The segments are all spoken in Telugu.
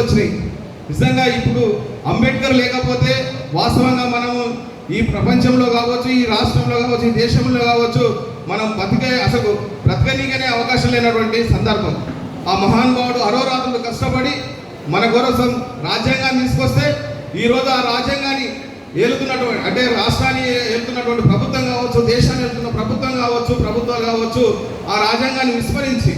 వచ్చినాయి. నిజంగా ఇప్పుడు అంబేద్కర్ లేకపోతే వాస్తవంగా మనము ఈ ప్రపంచంలో కావచ్చు, ఈ రాష్ట్రంలో కావచ్చు, ఈ దేశంలో కావచ్చు, మనం అసలు బ్రతకనీకనే అవకాశం లేనటువంటి సందర్భం. ఆ మహానుభావుడు అరోరాత్రులు కష్టపడి మన కోసం రాజ్యాంగాన్ని తీసుకొస్తే ఈరోజు ఆ రాజ్యాంగాన్ని ఏలుతున్నటువంటి, అంటే రాష్ట్రాన్ని ఏలుతున్నటువంటి ప్రభుత్వం కావచ్చు, దేశాన్ని ఏలుతున్న ప్రభుత్వం కావచ్చు, ప్రభుత్వాలు కావచ్చు, ఆ రాజ్యాంగాన్ని విస్మరించి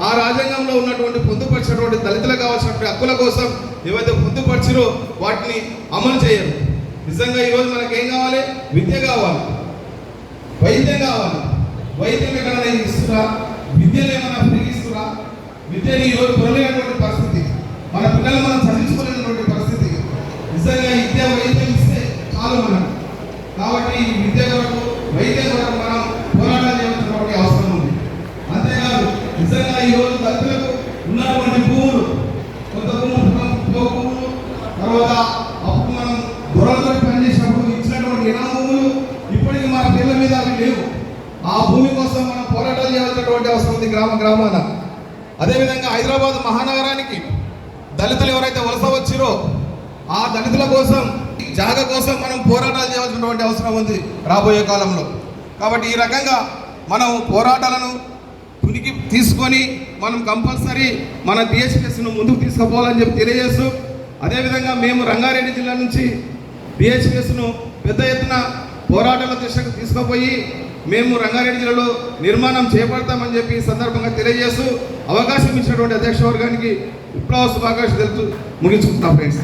ఆ రాజ్యాంగంలో ఉన్నటువంటి పొందుపరిచినటువంటి దళితులకు కావాల్సినటువంటి హక్కుల కోసం ఏవైతే పొందుపరిచిరో వాటిని అమలు చేయరు. నిజంగా ఈరోజు మనకేం కావాలి? విద్య కావాలి, వైద్యం కావాలి. వైద్యం ఎక్కడైనా ఇస్తురా? విద్యను ఏమైనా పెరిగిస్తురా? విద్యని ఈరోజు పొరలేనటువంటి పరిస్థితి, మన పిల్లలు మనం చదివించుకోలేనటువంటి పరిస్థితి. నిజంగా విద్య వైద్యం ఇస్తే చాలు మనం. కాబట్టి విద్య కొరకు, వైద్యం కొరకు మనం పోరాటం చేయాల్సినటువంటి అవసరం ఉంది. అంతేకాదు నిజంగా ఈరోజు దళితులకు ఉన్నటువంటి భూములు, కొంత భూములు తర్వాత అప్పుడు మనం దొరలతో పనిచేసినప్పుడు ఇచ్చినటువంటి ఇనాం భూములు ఇప్పటికీ మన పిల్లల మీద అవి లేవు. ఆ భూమి కోసం మనం పోరాటాలు చేయాల్సినటువంటి అవసరం ఉంది గ్రామాన. అదేవిధంగా హైదరాబాద్ మహానగరానికి దళితులు ఎవరైతే వలస వచ్చిరో ఆ దళితుల కోసం, జాగ కోసం మనం పోరాటాలు చేయాల్సినటువంటి అవసరం ఉంది రాబోయే కాలంలో. కాబట్టి ఈ రకంగా మనం పోరాటాలను పునికి తీసుకొని మనం కంపల్సరీ మన డిహెచ్పిఎస్ను ముందుకు తీసుకుపోవాలని చెప్పి తెలియజేస్తూ, అదేవిధంగా మేము రంగారెడ్డి జిల్లా నుంచి డిహెచ్పిఎస్ను పెద్ద ఎత్తున పోరాటాల దిశకు తీసుకుపోయి మేము రంగారెడ్డి జిల్లాలో నిర్మాణం చేపడతామని చెప్పి ఈ సందర్భంగా తెలియజేస్తూ అవకాశం ఇచ్చినటువంటి అధ్యక్ష వర్గానికి విప్లవ శుభాకాంక్షలు తెలుపుతూ ముగించుకుంటాం ఫ్రెండ్స్.